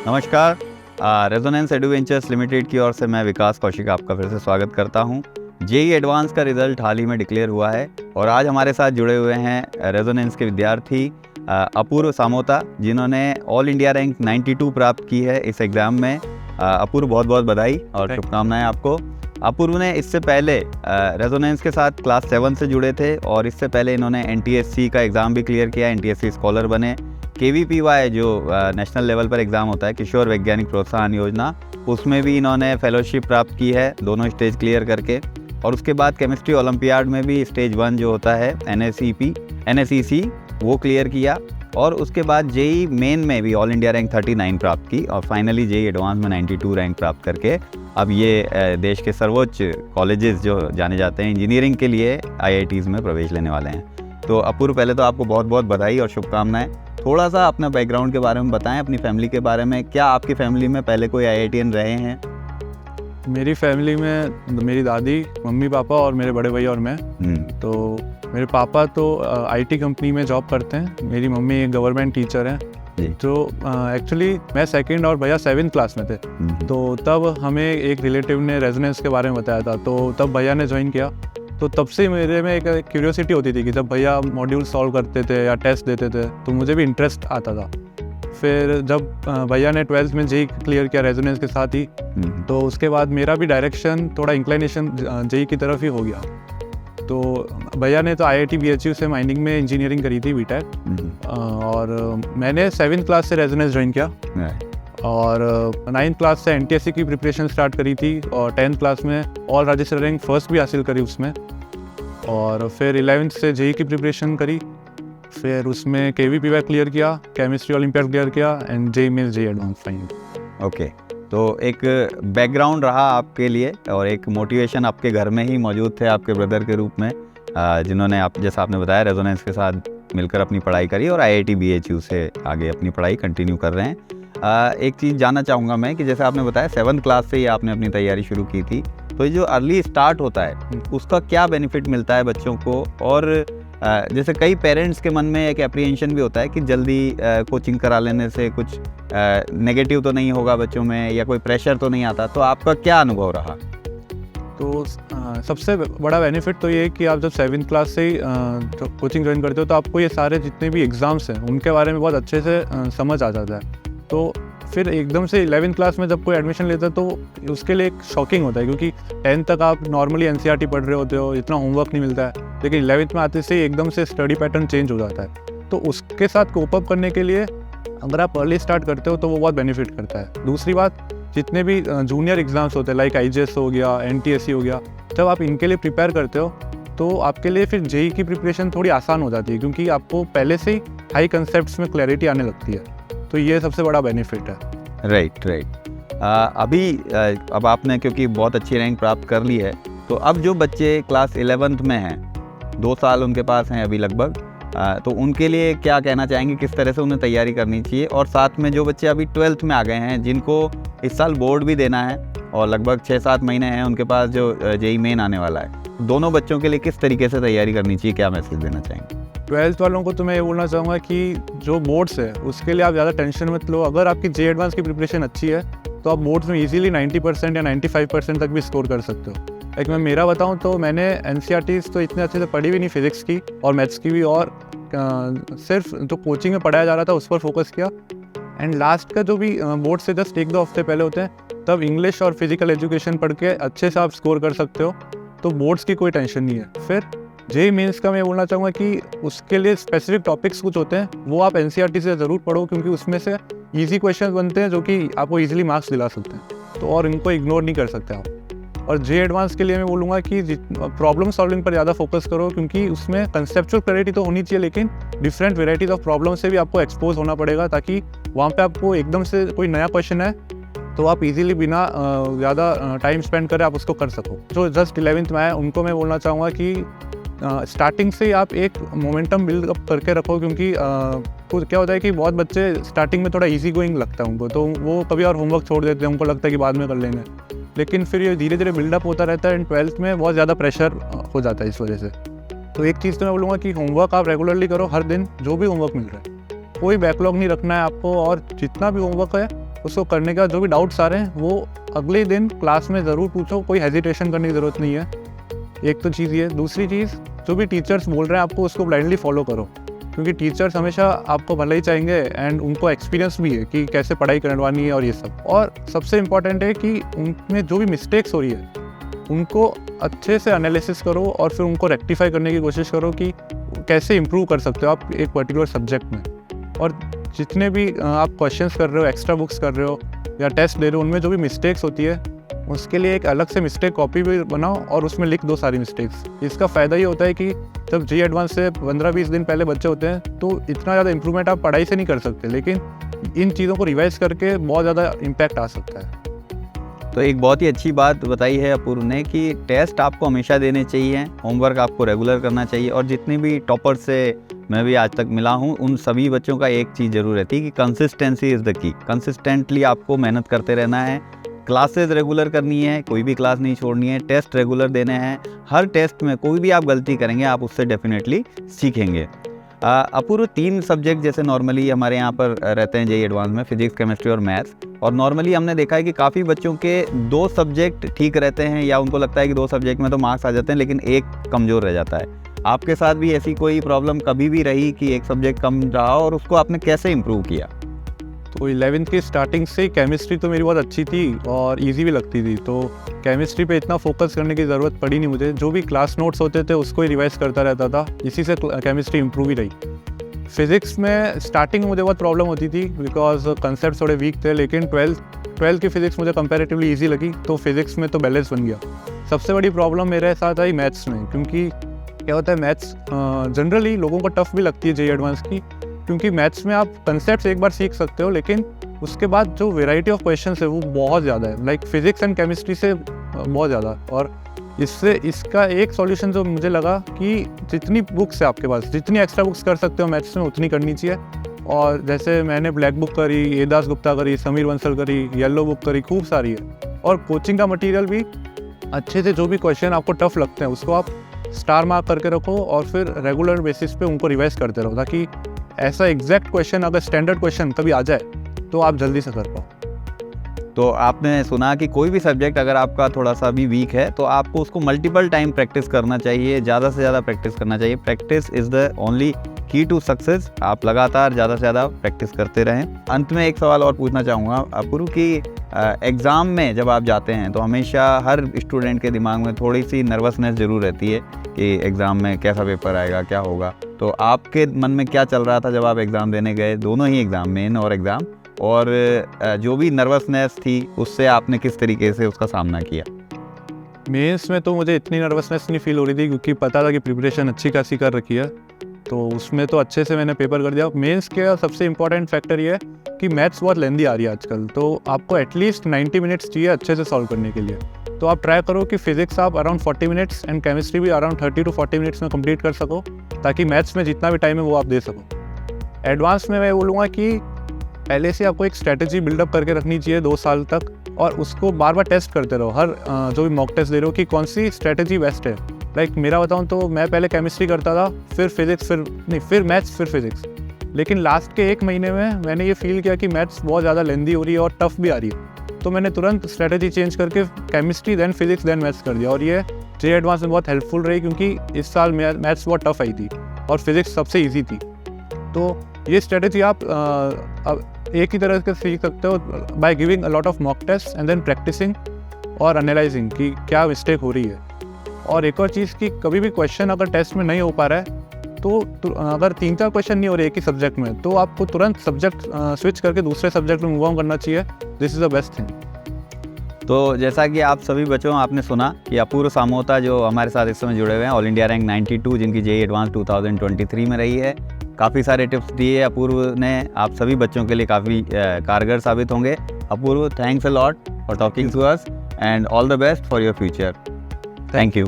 नमस्कार। Resonance adventures limited की ओर से मैं विकास कौशिक आपका फिर से स्वागत करता हूं। जेई एडवांस का रिजल्ट हाल ही में डिक्लेयर हुआ है और आज हमारे साथ जुड़े हुए हैं रेजोनेंस के विद्यार्थी अपूर्व सामोता, जिन्होंने ऑल इंडिया रैंक 92 प्राप्त की है इस एग्ज़ाम में। अपूर्व, बहुत बहुत बधाई और शुभकामनाएं आपको। अपूर्व ने इससे पहले रेजोनेंस के साथ क्लास 7 से जुड़े थे और इससे पहले इन्होंने NTSC का एग्ज़ाम भी क्लियर किया, NTSC स्कॉलर बने। KVPY जो नेशनल लेवल पर एग्ज़ाम होता है, किशोर वैज्ञानिक प्रोत्साहन योजना, उसमें भी इन्होंने फेलोशिप प्राप्त की है, दोनों स्टेज क्लियर करके। और उसके बाद केमिस्ट्री ओलंपियाड में भी स्टेज 1 जो होता है NSEC वो क्लियर किया। और उसके बाद जेई मेन में भी ऑल इंडिया रैंक 39 प्राप्त की और फाइनली जेई एडवांस में 92 रैंक प्राप्त करके अब ये देश के सर्वोच्च कॉलेजेस जो जाने जाते हैं इंजीनियरिंग के लिए IITs में प्रवेश लेने वाले हैं। तो अपूर्व, पहले तो आपको बहुत बहुत बधाई और शुभकामनाएं। थोड़ा सा अपने बैकग्राउंड के बारे में बताएं, अपनी फैमिली के बारे में। क्या आपकी फैमिली में पहले कोई IITian रहे हैं? मेरी फैमिली में मेरी दादी, मम्मी पापा और मेरे बड़े भैया और मैं। तो मेरे पापा तो IT कंपनी में जॉब करते हैं, मेरी मम्मी एक गवर्नमेंट टीचर हैं। तो एक्चुअली मैं सेकंड और भैया 7th क्लास में थे। तो तब हमें एक रिलेटिव ने रेजोनेंस के बारे में बताया था, तो तब भैया ने ज्वाइन किया। तो तब से मेरे में एक क्यूरियोसिटी होती थी कि जब भैया मॉड्यूल सॉल्व करते थे या टेस्ट देते थे तो मुझे भी इंटरेस्ट आता था। फिर जब भैया ने 12th में जेई क्लियर किया रेजोनेंस के साथ ही, तो उसके बाद मेरा भी डायरेक्शन थोड़ा इंक्लिनेशन जेई की तरफ ही हो गया। तो भैया ने तो IIT BHU से माइनिंग में इंजीनियरिंग करी थी, BTech। और मैंने 7th क्लास से रेजोनेंस ज्वाइन किया और 9th क्लास से NTSC की प्रिपरेशन स्टार्ट करी थी और 10th क्लास में ऑल राज्य रैंक फर्स्ट भी हासिल करी उसमें। और फिर 11th से जेई की प्रिपरेशन करी, फिर उसमें KVPY क्लियर किया, केमिस्ट्री ओलंपियाड क्लियर किया and JEE mains JEE advanced final. Okay, तो एक बैकग्राउंड रहा आपके लिए और एक मोटिवेशन आपके घर में ही मौजूद थे आपके ब्रदर के रूप में, जिन्होंने आप जैसा आपने बताया रेजोनेंस के साथ मिलकर अपनी पढ़ाई करी और IIT BHU से आगे अपनी पढ़ाई कंटिन्यू कर रहे हैं। एक चीज़ जानना चाहूँगा मैं कि जैसे आपने बताया 7th क्लास से ही आपने अपनी तैयारी शुरू की थी, तो ये जो अर्ली स्टार्ट होता है उसका क्या बेनिफिट मिलता है बच्चों को? और जैसे कई पेरेंट्स के मन में एक एप्रीहेंशन भी होता है कि जल्दी कोचिंग करा लेने से कुछ नेगेटिव तो नहीं होगा बच्चों में या कोई प्रेशर तो नहीं आता, तो आपका क्या अनुभव रहा? तो सबसे बड़ा बेनिफिट तो ये है कि आप जब 7th क्लास से ही कोचिंग ज्वाइन करते हो तो आपको ये सारे जितने भी एग्ज़ाम्स हैं उनके बारे में बहुत अच्छे से समझ आ जाता है। तो फिर एकदम से 11th क्लास में जब कोई एडमिशन लेता है तो उसके लिए एक शॉकिंग होता है, क्योंकि 10th तक आप नॉर्मली NCERT पढ़ रहे होते हो, इतना होमवर्क नहीं मिलता है। लेकिन 11th में आते से एकदम से स्टडी पैटर्न चेंज हो जाता है। तो उसके साथ कोप अप करने के लिए अगर आप अर्ली स्टार्ट करते हो तो वो बहुत बेनिफिट करता है। दूसरी बात, जितने भी जूनियर एग्जाम्स होते हैं लाइक IJS हो गया, NTSC हो गया, जब आप इनके लिए प्रिपेयर करते हो तो आपके लिए फिर जेई की प्रिपरेशन थोड़ी आसान हो जाती है, क्योंकि आपको पहले से ही हाई कंसेप्ट्स में क्लैरिटी आने लगती है। तो ये सबसे बड़ा बेनिफिट है। राइट। अब आपने क्योंकि बहुत अच्छी रैंक प्राप्त कर ली है, तो अब जो बच्चे क्लास 11th में हैं, 2 साल उनके पास हैं अभी लगभग, तो उनके लिए क्या कहना चाहेंगे, किस तरह से उन्हें तैयारी करनी चाहिए? और साथ में जो बच्चे अभी 12th में आ गए हैं, जिनको इस साल बोर्ड भी देना है और लगभग 6-7 महीने हैं उनके पास जो जेई मेन आने वाला है, दोनों बच्चों के लिए किस तरीके से तैयारी करनी चाहिए, क्या मैसेज देना चाहेंगे? 12th वालों को तो मैं ये बोलना चाहूँगा कि जो बोर्ड्स है उसके लिए आप ज़्यादा टेंशन मत लो। अगर आपकी जेई एडवांस की प्रिपरेशन अच्छी है तो आप बोर्ड्स में इजीली 90% या 95% तक भी स्कोर कर सकते हो। लाइक मैं मेरा बताऊँ तो मैंने NCERTs तो इतने अच्छे से पढ़ी भी नहीं, फिजिक्स की और मैथ्स की भी, और सिर्फ जो कोचिंग में पढ़ाया जा रहा था उस पर फोकस किया। एंड लास्ट का जो भी बोर्ड से जस्ट 1-2 हफ्ते पहले होते हैं, तब इंग्लिश और फिजिकल एजुकेशन पढ़ के अच्छे से आप स्कोर कर सकते हो। तो बोर्ड्स की कोई टेंशन नहीं है। फिर जेई मेंस का मैं बोलना चाहूँगा कि उसके लिए स्पेसिफिक टॉपिक्स कुछ होते हैं, वो आप NCERT से ज़रूर पढ़ो, क्योंकि उसमें से ईजी क्वेश्चन बनते हैं जो कि आपको ईजिली मार्क्स दिला सकते हैं। तो और इनको इग्नोर नहीं कर सकते आप। और जेई एडवांस के लिए मैं बोलूँगा कि प्रॉब्लम सॉल्विंग पर ज़्यादा फोकस करो, क्योंकि उसमें कंसेप्चुअल क्लैरिटी तो होनी चाहिए, लेकिन डिफरेंट वेराइटीज ऑफ प्रॉब्लम से भी आपको एक्सपोज होना पड़ेगा, ताकि वहाँ पे आपको एकदम से कोई नया क्वेश्चन है तो आप इजीली बिना ज़्यादा टाइम स्पेंड करे आप उसको कर सको। जो जस्ट 11th में आए उनको मैं बोलना चाहूँगा कि स्टार्टिंग से आप एक मोमेंटम बिल्ड अप करके रखो, क्योंकि तो क्या होता है कि बहुत बच्चे स्टार्टिंग में थोड़ा इजी गोइंग लगता है उनको, तो वो कभी और होमवर्क छोड़ देते हैं, उनको लगता है कि बाद में कर लेंगे। लेकिन फिर ये धीरे धीरे बिल्डअप होता रहता है एंड 12th में बहुत ज़्यादा प्रेशर हो जाता है इस वजह से। तो एक चीज़ तो मैं बोलूँगा कि होमवर्क आप रेगुलरली करो, हर दिन जो भी होमवर्क मिल रहा है, कोई बैकलॉग नहीं रखना है आपको, और जितना भी होमवर्क है उसको करने का जो भी डाउट्स आ रहे हैं वो अगले दिन क्लास में ज़रूर पूछो, कोई हेजिटेशन करने की ज़रूरत नहीं है। एक तो चीज़ ये, दूसरी चीज़ जो भी टीचर्स बोल रहे हैं आपको उसको ब्लाइंडली फॉलो करो, क्योंकि टीचर्स हमेशा आपको भला ही चाहेंगे एंड उनको एक्सपीरियंस भी है कि कैसे पढ़ाई करवानी है और ये सब। और सबसे इम्पॉर्टेंट है कि उनमें जो भी मिस्टेक्स हो रही है उनको अच्छे से एनालिसिस करो और फिर उनको रेक्टिफाई करने की कोशिश करो कि कैसे इम्प्रूव कर सकते हो आप एक पर्टिकुलर सब्जेक्ट में। और जितने भी आप क्वेश्चंस कर रहे हो, एक्स्ट्रा बुक्स कर रहे हो या टेस्ट ले रहे हो, उनमें जो भी मिस्टेक्स होती है उसके लिए एक अलग से मिस्टेक कॉपी भी बनाओ और उसमें लिख दो सारी मिस्टेक्स। इसका फ़ायदा ये होता है कि जब जी एडवांस से 15-20 दिन पहले बच्चे होते हैं तो इतना ज़्यादा इम्प्रूवमेंट आप पढ़ाई से नहीं कर सकते, लेकिन इन चीज़ों को रिवाइज करके बहुत ज़्यादा इम्पैक्ट आ सकता है। तो एक बहुत ही अच्छी बात बताई है अपूर्व ने कि टेस्ट आपको हमेशा देने चाहिए, होमवर्क आपको रेगुलर करना चाहिए। और जितने भी टॉपर से मैं भी आज तक मिला हूँ उन सभी बच्चों का एक चीज़ ज़रूर रहती है कि consistency is the key. Consistently आपको मेहनत करते रहना है, क्लासेस रेगुलर करनी है, कोई भी क्लास नहीं छोड़नी है, टेस्ट रेगुलर देने हैं। हर टेस्ट में कोई भी आप गलती करेंगे आप उससे डेफिनेटली सीखेंगे। अपूर्व 3 सब्जेक्ट जैसे नॉर्मली हमारे यहाँ पर रहते हैं जेईई एडवांस में, फिजिक्स, केमिस्ट्री और मैथ्स। और नॉर्मली हमने देखा है कि काफ़ी बच्चों के 2 सब्जेक्ट ठीक रहते हैं या उनको लगता है कि 2 सब्जेक्ट में तो मार्क्स आ जाते हैं लेकिन एक कमज़ोर रह जाता है। आपके साथ भी ऐसी कोई प्रॉब्लम कभी भी रही कि एक सब्जेक्ट कम रहा और उसको आपने कैसे इम्प्रूव किया? तो 11th की स्टार्टिंग से केमिस्ट्री तो मेरी बहुत अच्छी थी और इजी भी लगती थी, तो केमिस्ट्री पे इतना फोकस करने की ज़रूरत पड़ी नहीं मुझे। जो भी क्लास नोट्स होते थे उसको ही रिवाइज करता रहता था, इसी से केमिस्ट्री इम्प्रूव ही रही। फिज़िक्स में स्टार्टिंग में मुझे बहुत प्रॉब्लम होती थी बिकॉज कंसेप्ट थोड़े वीक थे, लेकिन 12th की फ़िज़िक्स मुझे कंपैरेटिवली ईजी लगी, तो फिज़िक्स में तो बैलेंस बन गया। सबसे बड़ी प्रॉब्लम मेरे साथ आई मैथ्स में, क्योंकि क्या होता है मैथ्स जनरली लोगों को टफ भी लगती है जेईई एडवांस की, क्योंकि मैथ्स में आप कंसेप्ट एक बार सीख सकते हो लेकिन उसके बाद जो वेराइटी ऑफ क्वेश्चंस है वो बहुत ज़्यादा है, लाइक फिजिक्स एंड केमिस्ट्री से बहुत ज़्यादा। और इसका एक सॉल्यूशन जो मुझे लगा कि जितनी बुक्स है आपके पास, जितनी एक्स्ट्रा बुक्स कर सकते हो मैथ्स में उतनी करनी चाहिए। और जैसे मैंने ब्लैक बुक करी, ए दास गुप्ता करी, समीर बंसल करी, येलो बुक करी, खूब सारी है। और कोचिंग का मटीरियल भी अच्छे से, जो भी क्वेश्चन आपको टफ लगते हैं उसको आप स्टार मार्क करके रखो और फिर रेगुलर बेसिस पे उनको रिवाइज करते रहो, ताकि ऐसा एग्जैक्ट क्वेश्चन अगर स्टैंडर्ड क्वेश्चन कभी आ जाए तो आप जल्दी से कर पाओ। तो आपने सुना कि कोई भी सब्जेक्ट अगर आपका थोड़ा सा भी वीक है तो आपको उसको मल्टीपल टाइम प्रैक्टिस करना चाहिए, ज़्यादा से ज़्यादा प्रैक्टिस करना चाहिए। प्रैक्टिस इज़ द ओनली की टू सक्सेस। आप लगातार ज़्यादा से ज़्यादा प्रैक्टिस करते रहें। अंत में एक सवाल और पूछना चाहूँगा अपूर्व कि एग्ज़ाम में जब आप जाते हैं तो हमेशा हर स्टूडेंट के दिमाग में थोड़ी सी नर्वसनेस ज़रूर रहती है कि एग्ज़ाम में कैसा पेपर आएगा, क्या होगा। तो आपके मन में क्या चल रहा था जब आप एग्ज़ाम देने गए, दोनों ही एग्ज़ाम, मेन और एग्ज़ाम, और जो भी नर्वसनेस थी उससे आपने किस तरीके से उसका सामना किया? मेंस में तो मुझे इतनी नर्वसनेस नहीं फील हो रही थी क्योंकि पता था कि प्रिपरेशन अच्छी खासी कर रखी है, तो उसमें तो अच्छे से मैंने पेपर कर दिया। मेंस का सबसे इम्पॉर्टेंट फैक्टर ये है कि मैथ्स बहुत लेंदी आ रही है आजकल, तो आपको एटलीस्ट 90 मिनट्स चाहिए अच्छे से सॉल्व करने के लिए। तो आप ट्राई करो कि फिजिक्स आप अराउंड 40 मिनट्स एंड केमिस्ट्री भी अराउंड 30 to 40 मिनट्स में कंप्लीट कर सको, ताकि मैथ्स में जितना भी टाइम है वो आप दे सको। एडवांस में मैं बोलूँगा कि पहले से आपको एक स्ट्रैटेजी बिल्डअप करके रखनी चाहिए 2 साल तक, और उसको बार बार टेस्ट करते रहो। हर जो भी मॉक टेस्ट दे रहे हो कि कौन सी स्ट्रैटेजी बेस्ट है। लाइक मेरा बताऊँ तो मैं पहले केमिस्ट्री करता था, फिर फिजिक्स, फिर मैथ्स, फिर फिजिक्स। लेकिन लास्ट के 1 महीने में मैंने ये फील किया कि मैथ्स बहुत ज़्यादा लेंदी हो रही है और टफ भी आ रही है, तो मैंने तुरंत स्ट्रैटेजी चेंज करके chemistry then physics then maths कर दिया। और ये जेईई एडवांस में बहुत हेल्पफुल रही, क्योंकि इस साल मैथ्स बहुत टफ आई थी और फिजिक्स सबसे ईजी थी। तो ये स्ट्रैटेजी आप अब एक ही तरह से सीख सकते हो by giving a lot of mock test and then practising और एनालाइजिंग कि क्या मिस्टेक हो रही है। और एक और चीज़ कि कभी भी क्वेश्चन अगर टेस्ट में नहीं हो पा रहा है तो अगर 3-4 क्वेश्चन नहीं हो रहे एक ही सब्जेक्ट में, तो आपको तुरंत सब्जेक्ट स्विच करके दूसरे सब्जेक्ट में मूव ऑन करना चाहिए। This is the best thing. तो जैसा कि आप सभी बच्चों आपने सुना कि अपूर्व सामोता जो हमारे साथ इस समय जुड़े हुए हैं, ऑल इंडिया रैंक 92 जिनकी जेईई एडवांस 2023 में रही है, काफ़ी सारे टिप्स दिए अपूर्व ने, आप सभी बच्चों के लिए काफ़ी कारगर साबित होंगे। Apurva, thanks a lot for talking to us and all the best for your future. Thank you.